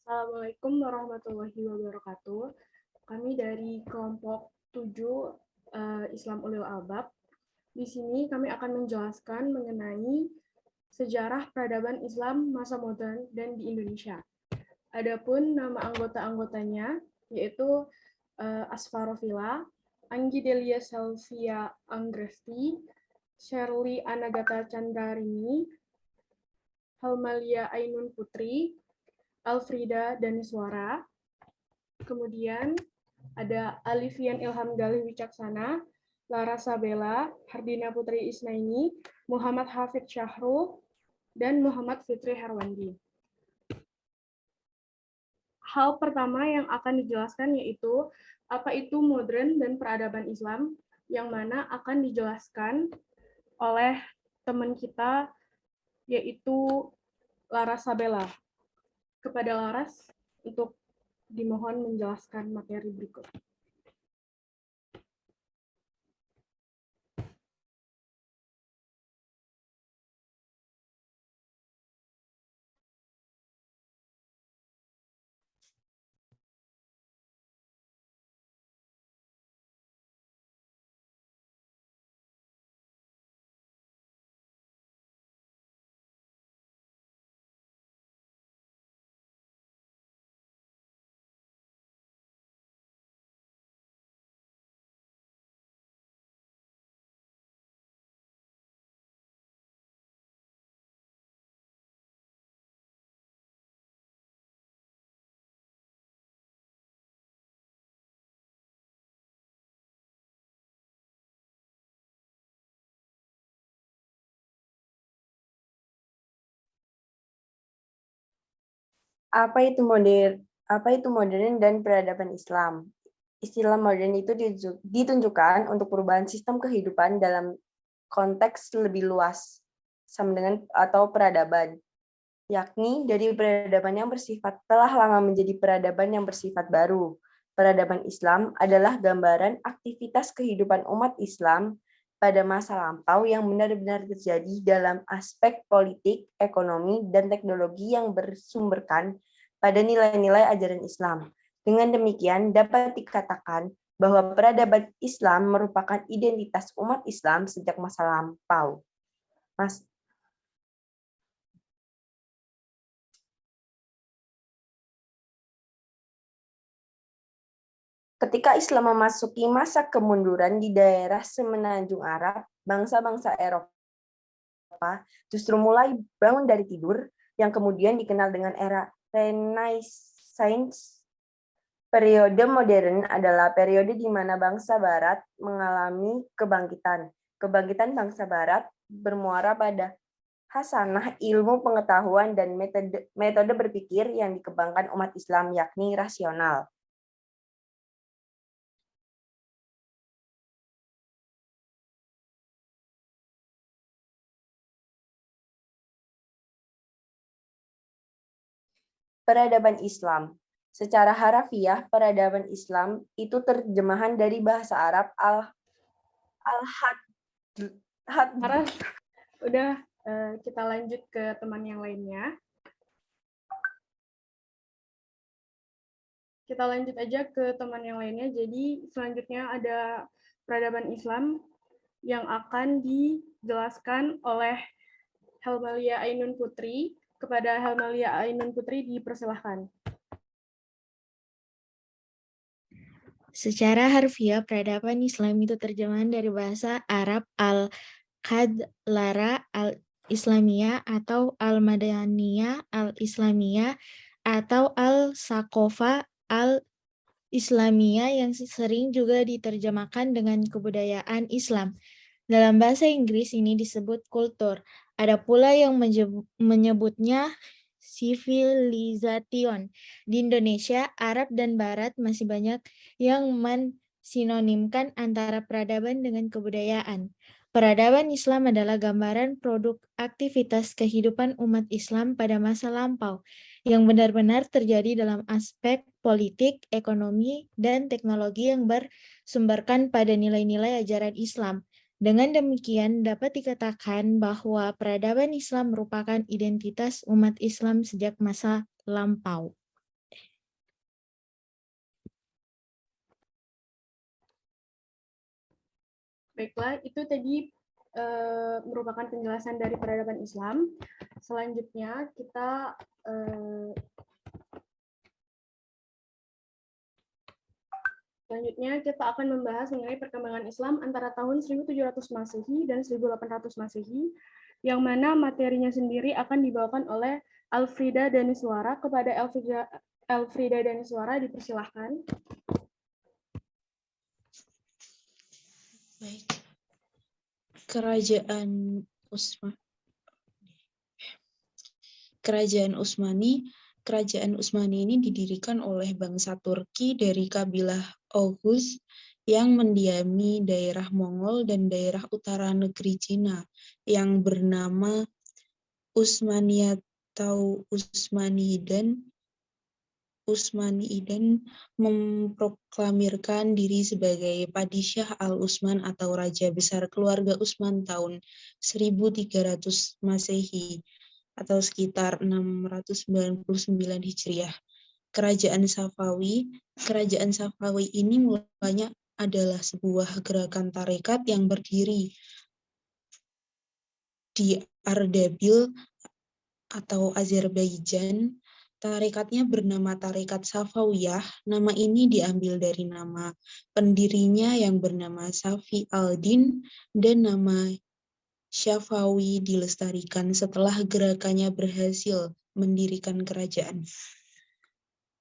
Assalamualaikum warahmatullahi wabarakatuh. Kami dari kelompok 7 Islam Ulil Albab. Di sini kami akan menjelaskan mengenai sejarah peradaban Islam masa modern dan di Indonesia. Adapun nama anggota-anggotanya yaitu Asfarofila, Anggi Delia Selvia Anggresti, Shirley Anagata Chandarini, Halmalia Ainun Putri, Alfrida Daniswara, kemudian ada Alifian Ilham Galih Wicaksana, Lara Sabella, Hardina Putri Isnaini, Muhammad Hafid Syahrul, dan Muhammad Fitri Herwandi. Hal pertama yang akan dijelaskan yaitu apa itu modern dan peradaban Islam, yang mana akan dijelaskan oleh teman kita yaitu Laras Sabella. Kepada Laras untuk dimohon menjelaskan materi berikut. Apa itu modern dan peradaban Islam? Istilah modern itu ditunjukkan untuk perubahan sistem kehidupan dalam konteks lebih luas, sama dengan atau peradaban, yakni dari peradaban yang bersifat telah lama menjadi peradaban yang bersifat baru. Peradaban Islam adalah gambaran aktivitas kehidupan umat Islam pada masa lampau yang benar-benar terjadi dalam aspek politik, ekonomi, dan teknologi yang bersumberkan pada nilai-nilai ajaran Islam. Dengan demikian, dapat dikatakan bahwa peradaban Islam merupakan identitas umat Islam sejak masa lampau. Ketika Islam memasuki masa kemunduran di daerah semenanjung Arab, bangsa-bangsa Eropa justru mulai bangun dari tidur, yang kemudian dikenal dengan era Renaissance. Periode modern adalah periode di mana bangsa Barat mengalami kebangkitan. Kebangkitan bangsa Barat bermuara pada hasanah ilmu pengetahuan dan metode berpikir yang dikembangkan umat Islam, yakni rasional. Peradaban Islam. Secara harafiah, peradaban Islam itu terjemahan dari bahasa Arab Udah, kita lanjut ke teman yang lainnya. Kita lanjut aja ke teman yang lainnya. Jadi selanjutnya ada peradaban Islam yang akan dijelaskan oleh Helmalia Ainun Putri. Kepada Helmalia Ainun Putri dipersilahkan. Secara harfiah, peradaban Islam itu terjemahan dari bahasa Arab al-Khadlara al-Islamiyah atau al-Madaniyah al-Islamiyah atau al-Sakofa al-Islamiyah yang sering juga diterjemahkan dengan kebudayaan Islam. Dalam bahasa Inggris ini disebut kultur. Ada pula yang menyebutnya civilization. Di Indonesia, Arab dan Barat masih banyak yang mensinonimkan antara peradaban dengan kebudayaan. Peradaban Islam adalah gambaran produk aktivitas kehidupan umat Islam pada masa lampau yang benar-benar terjadi dalam aspek politik, ekonomi, dan teknologi yang bersumberkan pada nilai-nilai ajaran Islam. Dengan demikian, dapat dikatakan bahwa peradaban Islam merupakan identitas umat Islam sejak masa lampau. Baiklah, itu tadi merupakan penjelasan dari peradaban Islam. Selanjutnya kita akan membahas mengenai perkembangan Islam antara tahun 1700 Masehi dan 1800 Masehi, yang mana materinya sendiri akan dibawakan oleh Elfrieda Daniswara. Kepada Elfrieda Daniswara dipersilahkan. Baik. Kerajaan Utsmani ini didirikan oleh bangsa Turki dari kabilah Oghuz yang mendiami daerah Mongol dan daerah utara negeri Cina yang bernama Utsmaniyat atau Utsmaniiden memproklamirkan diri sebagai Padishah Al-Utsman atau Raja Besar Keluarga Utsman tahun 1300 Masehi atau sekitar 699 Hijriah. Kerajaan Safawi ini mulanya adalah sebuah gerakan tarekat yang berdiri di Ardabil atau Azerbaijan. Tarekatnya bernama Tarekat Safawiyah. Nama ini diambil dari nama pendirinya yang bernama Safi al-Din, dan nama Syafawi dilestarikan setelah gerakannya berhasil mendirikan kerajaan.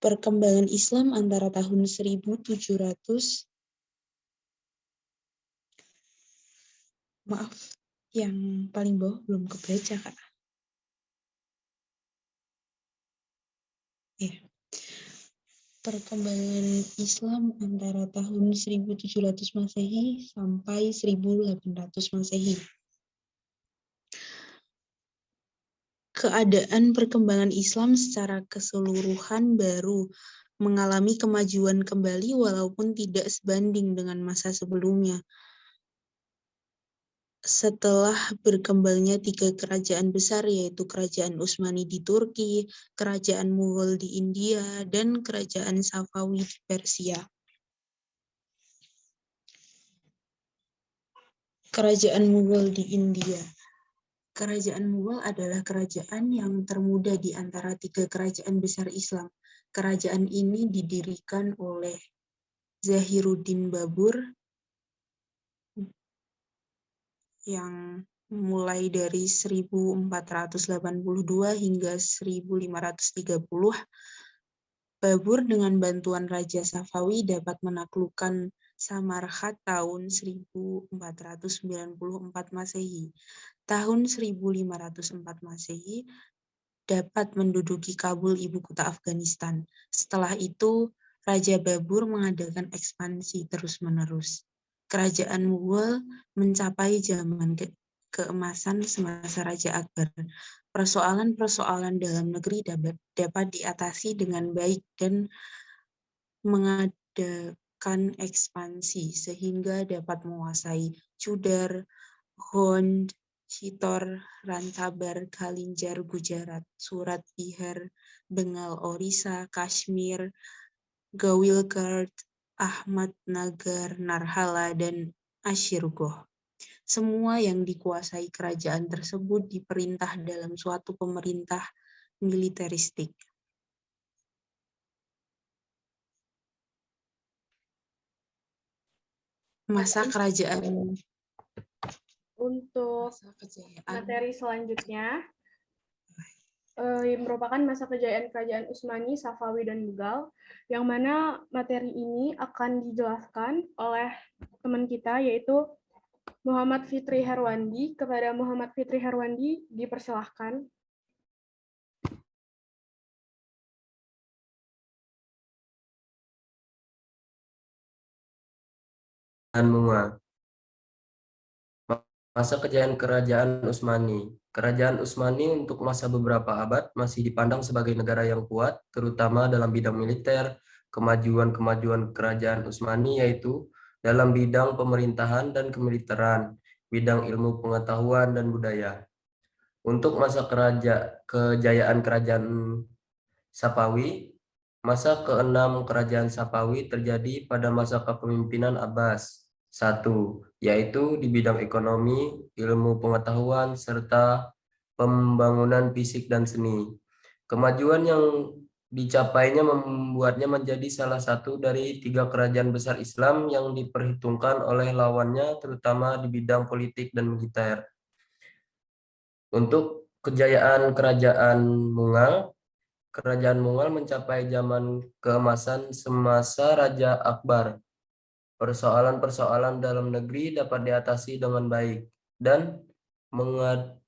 Perkembangan Islam antara tahun 1700 Maaf, yang paling bawah belum kebaca, Kak. Ya. Perkembangan Islam antara tahun 1700 Masehi sampai 1800 Masehi. Keadaan perkembangan Islam secara keseluruhan baru mengalami kemajuan kembali walaupun tidak sebanding dengan masa sebelumnya. Setelah berkembangnya 3 kerajaan besar, yaitu Kerajaan Utsmani di Turki, Kerajaan Mughal di India, dan Kerajaan Safawi di Persia. Kerajaan Mughal di India. Kerajaan Mughal adalah kerajaan yang termuda di antara 3 kerajaan besar Islam. Kerajaan ini didirikan oleh Zahiruddin Babur yang mulai dari 1482 hingga 1530. Babur dengan bantuan Raja Safawi dapat menaklukkan Samarkand tahun 1494 Masehi. Tahun 1504 Masehi dapat menduduki Kabul, ibu kota Afghanistan. Setelah itu, Raja Babur mengadakan ekspansi terus-menerus. Kerajaan Mughal mencapai zaman keemasan semasa Raja Akbar. Persoalan-persoalan dalam negeri dapat diatasi dengan baik dan mengadakan ekspansi sehingga dapat menguasai Chudar, Gond, Chitor, Rantabar, Kalinjar, Gujarat, Surat, Bihar, Bengal, Orissa, Kashmir, Gawilkard, Ahmadnagar, Narhala, dan Ashirgoh. Semua yang dikuasai kerajaan tersebut diperintah dalam suatu pemerintah militeristik. Masa kerajaan. Untuk materi selanjutnya merupakan masa kejayaan kerajaan Utsmani, Safawi, dan Mughal, yang mana materi ini akan dijelaskan oleh teman kita, yaitu Muhammad Fitri Herwandi. Kepada Muhammad Fitri Herwandi dipersilahkan. Masa kejayaan Kerajaan Utsmani. Kerajaan Utsmani untuk masa beberapa abad masih dipandang sebagai negara yang kuat, terutama dalam bidang militer. Kemajuan-kemajuan Kerajaan Utsmani yaitu dalam bidang pemerintahan dan kemiliteran, bidang ilmu pengetahuan dan budaya. Untuk masa kejayaan Kerajaan Safawi, masa ke-6 Kerajaan Safawi terjadi pada masa kepemimpinan Abbas. Satu, yaitu di bidang ekonomi, ilmu pengetahuan, serta pembangunan fisik dan seni. Kemajuan yang dicapainya membuatnya menjadi salah satu dari 3 kerajaan besar Islam yang diperhitungkan oleh lawannya, terutama di bidang politik dan militer. Untuk kejayaan Kerajaan Mughal mencapai zaman keemasan semasa Raja Akbar. Persoalan-persoalan dalam negeri dapat diatasi dengan baik dan mengadakan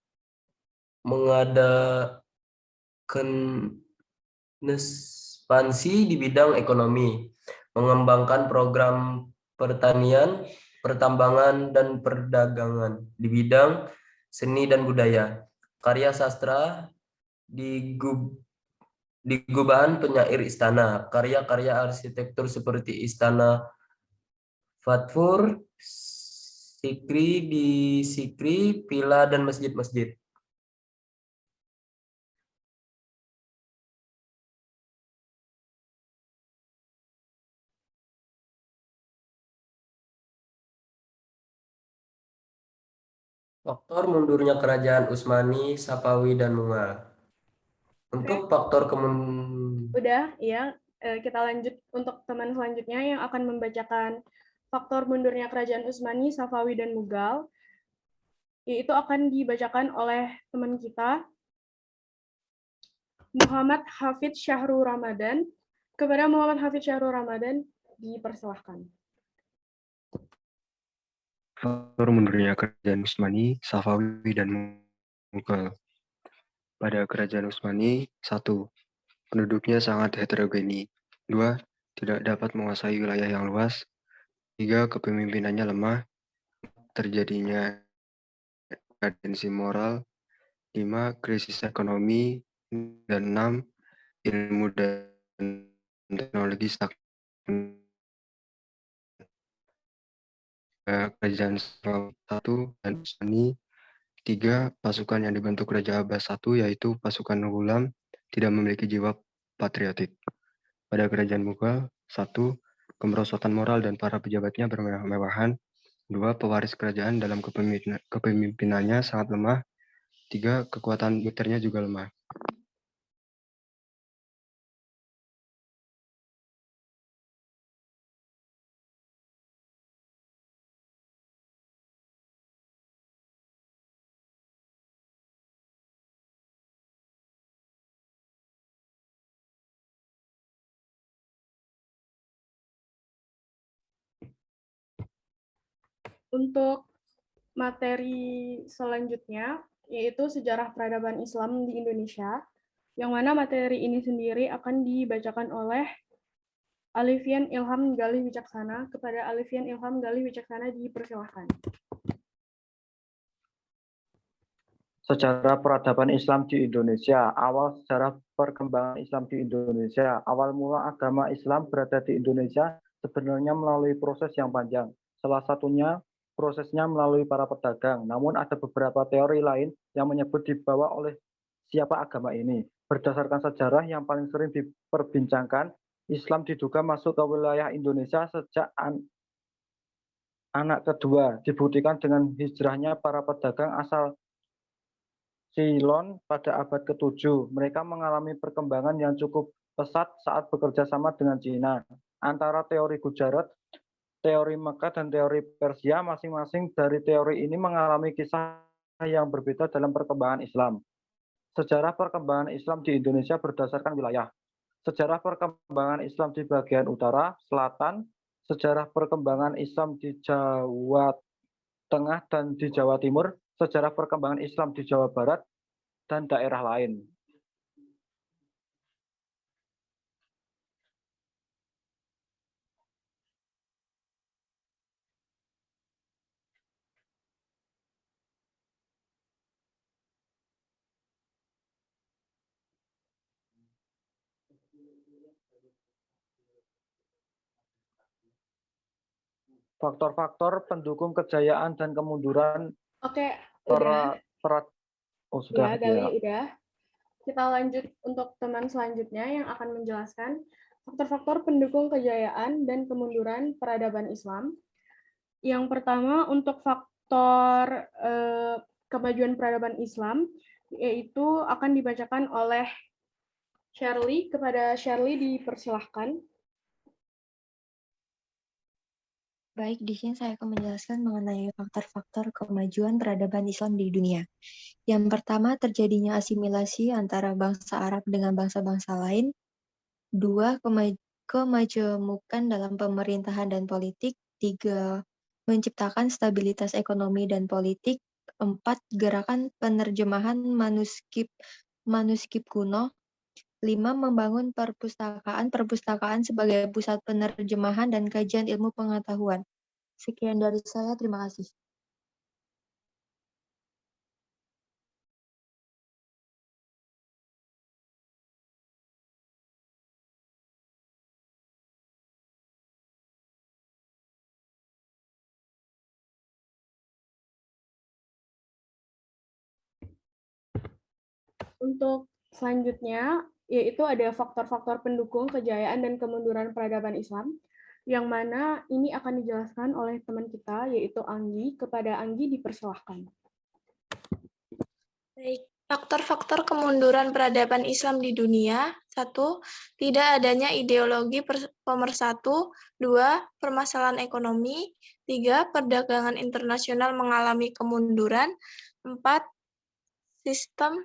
ekspansi di bidang ekonomi, mengembangkan program pertanian, pertambangan, dan perdagangan di bidang seni dan budaya. Karya sastra di gubahan penyair istana, karya-karya arsitektur seperti Istana Fatfur, Sikri, Villa, dan masjid-masjid. Faktor mundurnya kerajaan Utsmani, Safawi, dan Mughal. Untuk faktor Udah, ya. Kita lanjut untuk teman selanjutnya yang akan membacakan faktor mundurnya kerajaan Utsmani, Safawi, dan Mughal. Yaitu akan dibacakan oleh teman kita, Muhammad Hafidz Syahrul Ramadan. Kepada Muhammad Hafidz Syahrul Ramadan, dipersilahkan. Faktor mundurnya kerajaan Utsmani, Safawi, dan Mughal. Pada kerajaan Utsmani, 1. Penduduknya sangat heterogeni. 2. Tidak dapat menguasai wilayah yang luas. 3. Kepemimpinannya lemah. Terjadinya dekadensi moral. 5. Krisis ekonomi. Dan 6. Ilmu dan teknologi stagnan. Kerajaan Safawi 1 dan Utsmani. 3. Pasukan yang dibentuk Raja Abbas I, yaitu pasukan Ghulam, tidak memiliki jiwa patriotik. Pada kerajaan Mughal, 1. Kemerosotan moral dan para pejabatnya bermewah-mewahan. 2. Pewaris kerajaan dalam kepemimpinannya sangat lemah. 3. Kekuatan militernya juga lemah. Untuk materi selanjutnya, yaitu sejarah peradaban Islam di Indonesia, yang mana materi ini sendiri akan dibacakan oleh Alifian Ilham Galih Wicaksana. Kepada Alifian Ilham Galih Wicaksana, dipersilahkan. Sejarah peradaban Islam di Indonesia. Awal sejarah perkembangan Islam di Indonesia. Awal mula agama Islam berada di Indonesia sebenarnya melalui proses yang panjang. Salah satunya prosesnya melalui para pedagang. Namun ada beberapa teori lain yang menyebut dibawa oleh siapa agama ini. Berdasarkan sejarah yang paling sering diperbincangkan, Islam diduga masuk ke wilayah Indonesia sejak anak kedua, dibuktikan dengan hijrahnya para pedagang asal Ceylon pada abad ke-7. Mereka mengalami perkembangan yang cukup pesat saat bekerja sama dengan Cina. Antara teori Gujarat, teori Mekah, dan teori Persia, masing-masing dari teori ini mengalami kisah yang berbeda dalam perkembangan Islam. Sejarah perkembangan Islam di Indonesia berdasarkan wilayah. Sejarah perkembangan Islam di bagian utara, selatan, sejarah perkembangan Islam di Jawa Tengah dan di Jawa Timur, sejarah perkembangan Islam di Jawa Barat, dan daerah lain. Faktor-faktor pendukung kejayaan dan kemunduran Oke, udah. Sudah. Ya, Gali, udah. Kita lanjut untuk teman selanjutnya yang akan menjelaskan faktor-faktor pendukung kejayaan dan kemunduran peradaban Islam. Yang pertama untuk faktor kemajuan peradaban Islam, yaitu akan dibacakan oleh Shirley. Kepada Shirley dipersilahkan. Baik, di sini saya akan menjelaskan mengenai faktor-faktor kemajuan peradaban Islam di dunia. Yang pertama, terjadinya asimilasi antara bangsa Arab dengan bangsa-bangsa lain. 2, kemajemukan dalam pemerintahan dan politik. 3, menciptakan stabilitas ekonomi dan politik. 4, gerakan penerjemahan manuskrip kuno. 5, membangun perpustakaan sebagai pusat penerjemahan dan kajian ilmu pengetahuan. Sekian dari saya, terima kasih. Untuk selanjutnya, yaitu ada faktor-faktor pendukung kejayaan dan kemunduran peradaban Islam, yang mana ini akan dijelaskan oleh teman kita, yaitu Anggi. Kepada Anggi dipersilahkan. Baik, faktor-faktor kemunduran peradaban Islam di dunia. 1. Tidak adanya ideologi pemersatu. 2. Permasalahan ekonomi. 3. Perdagangan internasional mengalami kemunduran. 4. Sistem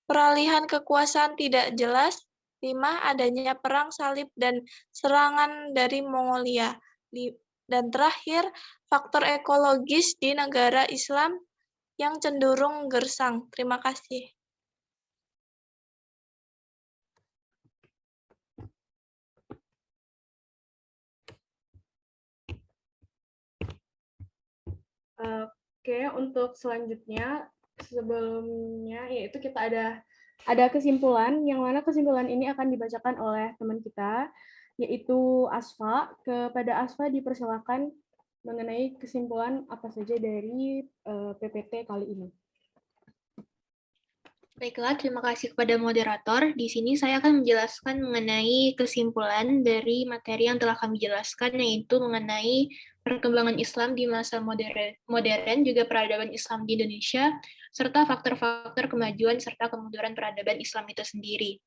peralihan kekuasaan tidak jelas. 5. Adanya perang salib dan serangan dari Mongolia. Dan terakhir, faktor ekologis di negara Islam yang cenderung gersang. Terima kasih. Oke, untuk selanjutnya, sebelumnya yaitu kita ada kesimpulan, yang mana kesimpulan ini akan dibacakan oleh teman kita, yaitu Asfa. Kepada Asfa dipersilakan mengenai kesimpulan apa saja dari PPT kali ini. Baiklah, terima kasih kepada moderator. Di sini saya akan menjelaskan mengenai kesimpulan dari materi yang telah kami jelaskan, yaitu mengenai perkembangan Islam di masa modern, juga peradaban Islam di Indonesia, serta faktor-faktor kemajuan serta kemunduran peradaban Islam itu sendiri.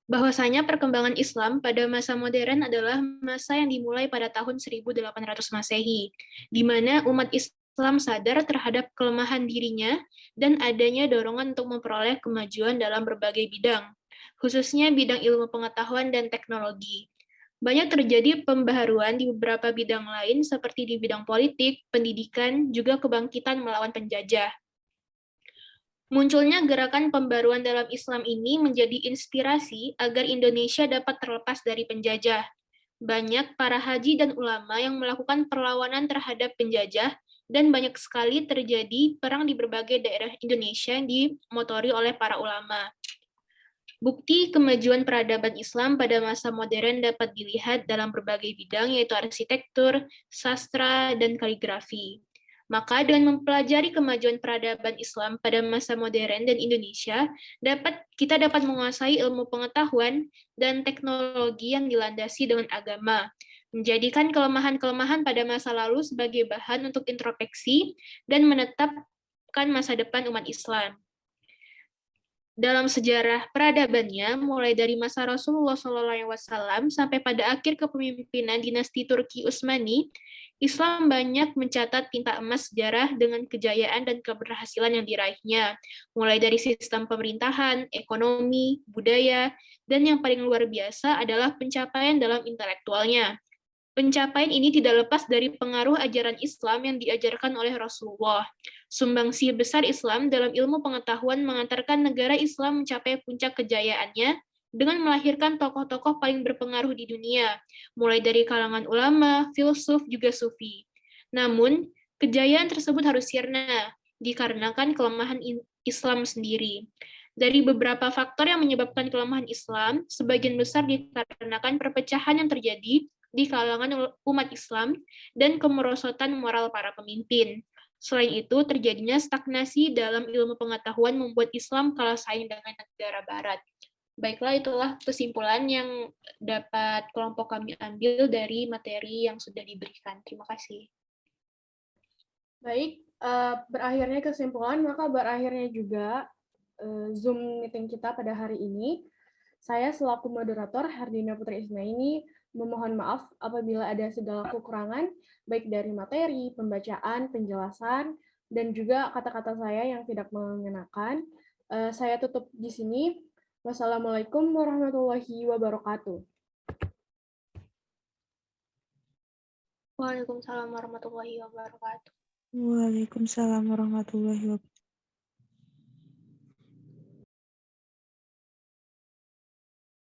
Bahwasanya perkembangan Islam pada masa modern adalah masa yang dimulai pada tahun 1800 Masehi, di mana umat Islam sadar terhadap kelemahan dirinya dan adanya dorongan untuk memperoleh kemajuan dalam berbagai bidang, khususnya bidang ilmu pengetahuan dan teknologi. Banyak terjadi pembaharuan di beberapa bidang lain seperti di bidang politik, pendidikan, juga kebangkitan melawan penjajah. Munculnya gerakan pembaruan dalam Islam ini menjadi inspirasi agar Indonesia dapat terlepas dari penjajah. Banyak para haji dan ulama yang melakukan perlawanan terhadap penjajah, dan banyak sekali terjadi perang di berbagai daerah Indonesia yang dimotori oleh para ulama. Bukti kemajuan peradaban Islam pada masa modern dapat dilihat dalam berbagai bidang, yaitu arsitektur, sastra, dan kaligrafi. Maka dengan mempelajari kemajuan peradaban Islam pada masa modern dan Indonesia, kita dapat menguasai ilmu pengetahuan dan teknologi yang dilandasi dengan agama, menjadikan kelemahan-kelemahan pada masa lalu sebagai bahan untuk introspeksi dan menetapkan masa depan umat Islam. Dalam sejarah peradabannya, mulai dari masa Rasulullah SAW sampai pada akhir kepemimpinan dinasti Turki Utsmani, Islam banyak mencatat tinta emas sejarah dengan kejayaan dan keberhasilan yang diraihnya, mulai dari sistem pemerintahan, ekonomi, budaya, dan yang paling luar biasa adalah pencapaian dalam intelektualnya. Pencapaian ini tidak lepas dari pengaruh ajaran Islam yang diajarkan oleh Rasulullah. Sumbangsih besar Islam dalam ilmu pengetahuan mengantarkan negara Islam mencapai puncak kejayaannya dengan melahirkan tokoh-tokoh paling berpengaruh di dunia, mulai dari kalangan ulama, filsuf, juga sufi. Namun, kejayaan tersebut harus sirna, dikarenakan kelemahan Islam sendiri. Dari beberapa faktor yang menyebabkan kelemahan Islam, sebagian besar dikarenakan perpecahan yang terjadi di kalangan umat Islam dan kemerosotan moral para pemimpin. Selain itu, terjadinya stagnasi dalam ilmu pengetahuan membuat Islam kalah saing dengan negara Barat. Baiklah, itulah kesimpulan yang dapat kelompok kami ambil dari materi yang sudah diberikan. Terima kasih. Baik, berakhirnya kesimpulan, maka berakhirnya juga Zoom meeting kita pada hari ini. Saya selaku moderator Hardina Putri Ismaini memohon maaf apabila ada segala kekurangan, baik dari materi, pembacaan, penjelasan, dan juga kata-kata saya yang tidak mengenakan. Saya tutup di sini. Wassalamualaikum warahmatullahi wabarakatuh. Waalaikumsalam warahmatullahi wabarakatuh. Waalaikumsalam warahmatullahi wabarakatuh.